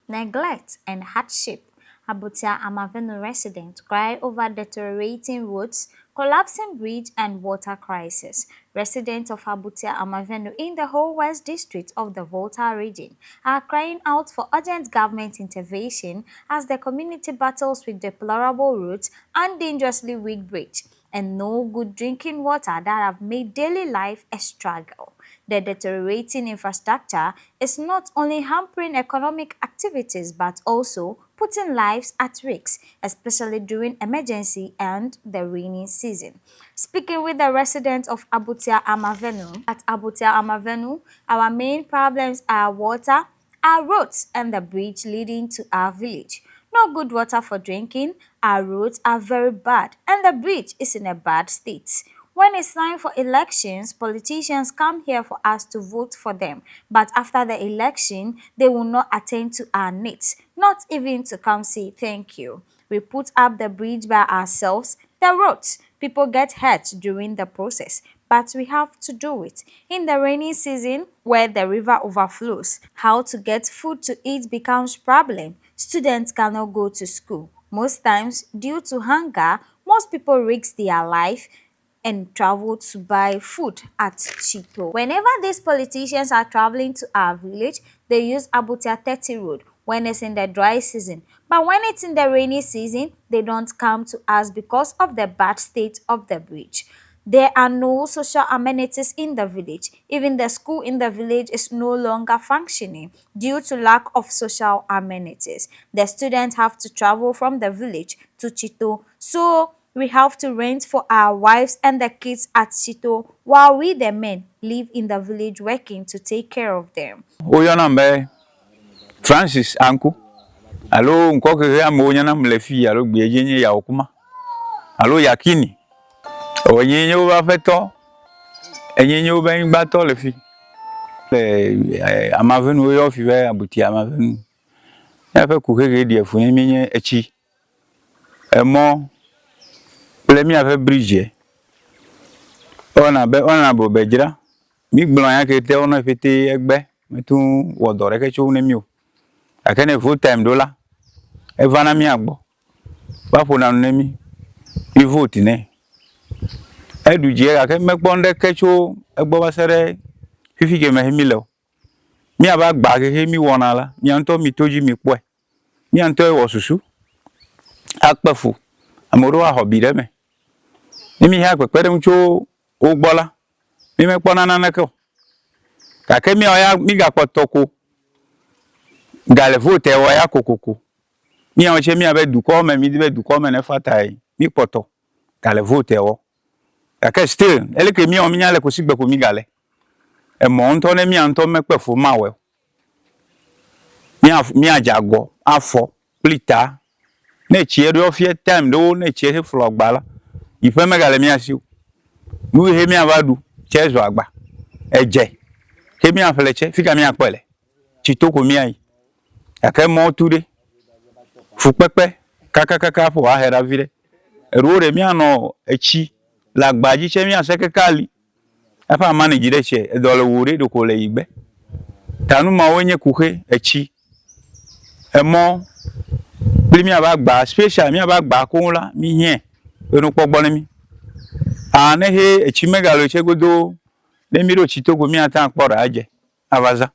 Neglect and hardship. Abutia Amavenu residents cry over deteriorating roads, collapsing bridge and water crisis. Residents of Abutia Amavenu in the whole West District of the Volta region are crying out for urgent government intervention as the community battles with deplorable roads and dangerously weak bridge and no good drinking water that have made daily life a struggle. The deteriorating infrastructure is not only hampering economic activities but also putting lives at risk, especially during emergency and the rainy season. Speaking with the residents of Abutia Amavenu, at Abutia Amavenu, our main problems are water, our roads, and the bridge leading to our village. No good water for drinking, our roads are very bad, and the bridge is in a bad state. When it's time for elections, politicians come here for us to vote for them. But after the election, they will not attend to our needs, not even to come say thank you. We put up the bridge by ourselves, the roads. People get hurt during the process, but we have to do it. In the rainy season, where the river overflows, how to get food to eat becomes problem. Students cannot go to school. Most times, due to hunger, most people risk their life and travel to buy food at Chito. Whenever these politicians are traveling to our village, they use Abutia 30 road when it's in the dry season. But when it's in the rainy season, they don't come to us because of the bad state of the bridge. There are no social amenities in the village. Even the school in the village is no longer functioning due to lack of social amenities. The students have to travel from the village to Chito. So we have to rent for our wives and the kids at Chito while we the men live in the village working to take care of them. Oyanambe Francis Anku. Alo nkoke ya moyana mlefi alo gbejenye ya okuma. Alo yakini. Onyenye o ba feto. Enyenye o ba ngbato lefi. Amavenu yo fi be abuti amavenu. Ya fe kuke die fu nyenye echi. Emo plemi ave bridge. Ona bo bejira. Mi gbon ya kete ona fete egbe. Metun wodore ke chu nemi o. Akene full time dola. Evana mi agbo. Ba fo na nemi. I vote ne. Edu je ake mekponde kecho egbo basere fifi ke mehimilo. Mi aba gba ke mi wona la. Mi anto mi toji mi po. Mi anto e wosusu. Akpefu. Amoro wa hobi de me. Mi ha pepere ncho ogbola. Mi mekpona na nako. Kake mi oya mi ga potoko. Gale vote e oya kokoko. Mi anche mi abe du ko me mi be du ko me ne fatai. Mi poto. Gale vote e o. Kake still ele ke mi o mi nyale ko sigbe ko mi gale. E mo nto ne mi anto mekpefu mawe. Mi ajago afo plita. Ne chie do fie time do ne chie flo gbala. Ife me gale mi asiu. Nu he mi avadu chezo agba. Eje. He mi afleche fika mi apele. Chitoko mi ai. Ake mo tude. Fu pepe kaka po ahera vire. Erore mi ano echi lagbaji che mi aseke kali. Afa manage de che edole wure do ko le igbe. Tanu ma wonye kuke echi. Emo mi abagba special mi abagba ko la mi hien enu pogbo ni mi. Ane he echi megalo che godo le mi ro Chitoko mi atan pora aje avaza.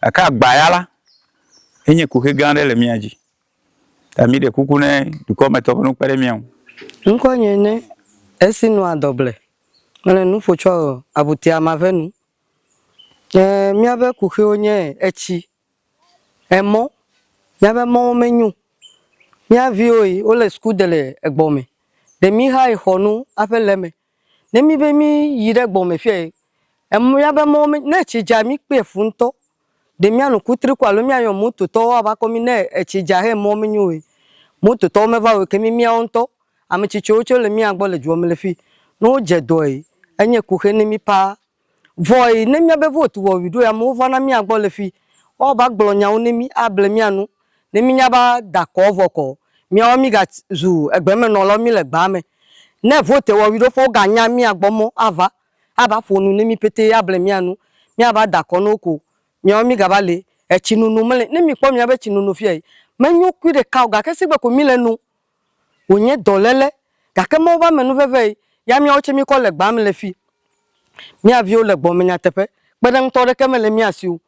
Aka agba yala enye kuke gande le mi aji. Tami de kukune du ko meto no pere mi an. Nko nyene esinu adoble. Mele nu focho abuti amavenu. Mi abe kuke onye echi. Emo mi abe mo menyu. Mi avi oyi ole school dele egbome. De mi ha ihonu apeleme. Ne mi be mi yire egbome fie. Emo ya be mo na chija mi pe funto. De mi anu kutri kwa lo mi ayo moto to aba ko mi na chija he mo menyu oyi. Moto to me va o ke mi onto. Ami chicho le mi agbo le juo me le fi. No je doi. Enye kuhe ne mi pa. Voi ne mi abe vote wo wido ya mo va na mi agbo le fi. O ba gbolo nya o ne mi able mi anu. Ne mi nyaba da ko voko mi o mi ga zu egbe me no lo mi le gba me ne vote wo wi do fo ga nya mi agbomo aba fonu ne mi pete able mi anu mi aba da ko no ko mi o mi ga bale chinunu mele ne mi kpo mi abe chinunu fie menyo ku de ka ga ke sigbe ko mi lenu onye dolele ga ke mo ba menu veve ya mi o che mi ko le gba mi le fi mi avio le gbo mi nya tepe gbedem to de ke mele mi asiu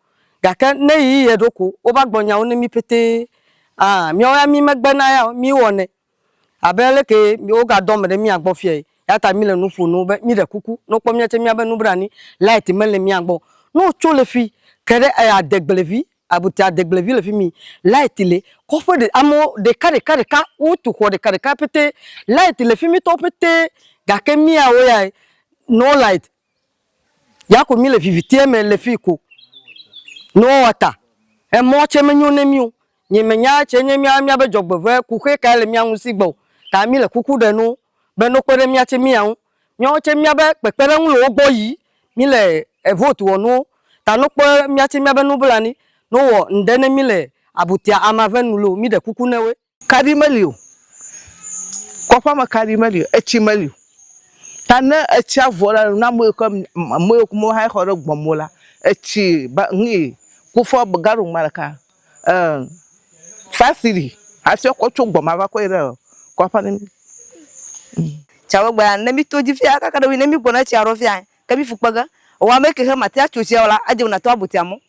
ga ke ne yi ye doko o ba gbo nya o ne mi pete mi o ya mi megbe na ya mi wone abele ke mi o ga do me de mi agbo fie ya ta mi le nu fu nu be mi de kuku no kpo mi che mi abe nu brani light mele mi agbo no cho le fi kere adegblevi abuti adegblevi le fi mi light le ko fo de amo de ka o tu ko de ka pete light le fi mi to pete ga ke mi a o ya no light ya ko mi le fi vitie me le fi ko no water e mo che me nyu ne mi o ni me nya che nye mi a be jogbo ve ku ke ka le mi anwu sigbo ta mi le kuku de no be no pere mi a che mi anwu mi o che mi abe pepere nwu lo gbo yi mi le vote wo no ta no po mi a che mi abe no blani no wo ndene mi le abutia amavenu lo mi de kuku newe kari malio kofa ma kari malio echi malio tana echi avola na mo ko ha ko gbo mola echi ba ngi ku fo garu maraka fasiri ati ko chugbo ma ba ko ire kofa ni chawo gba na mi toji fia ka ka do na mi gbona chi aro fia ka mi fukpaga o wa make he mate achochi ola aje na to abutia mo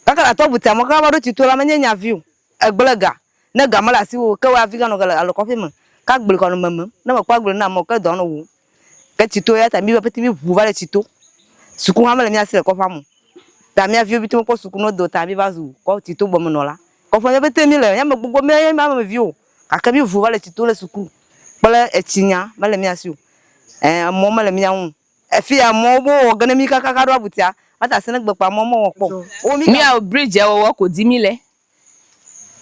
ka ka to abutia mo ka ba do ti to la manya nya view egbelega na ga mala si wo ka wa fi ga no ga lo kofi mo ka gbele ko no mam na ma kwa gbele na mo ka do no wo ka ti to ya ta mi ba peti mi bu ba le ti to suku ha mala mi asile ko fa mo ta mi view bi ti mo ko suku no do ta mi ba zu ko ti to bo mo no la ko fa me peti mi le ya ma gbogbo me ma ma view ka mi bu ba le ti to le suku bala echinya mala mi asiu mo mala mi anwu efi mo bo ogana mi kaka do abutia ata se na gbepa mo po o mi a bridge e wo ko di mi le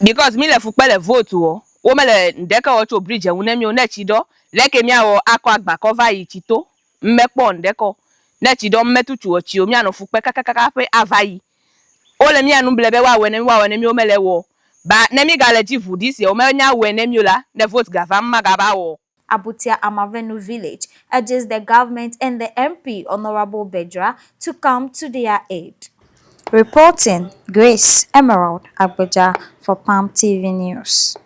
because mi le fu pele vote o mele ndeka wo cho bridge e wona mi o na chido leke mi awo akọ agba cover yi chito mmepo ndeko na chido mmetutu o chi o mi anu fu pe kaka pe avayi o le mi anu blebe wa we mi o mele wo ba na mi ga le ji fu dis o me nya we na mi o la na vote ga va mma ga ba wo Abutia Amavenu village urges the government and the MP, Honorable Bedra, to come to their aid. Reporting, Grace Emerald Agbeja for Palm TV News.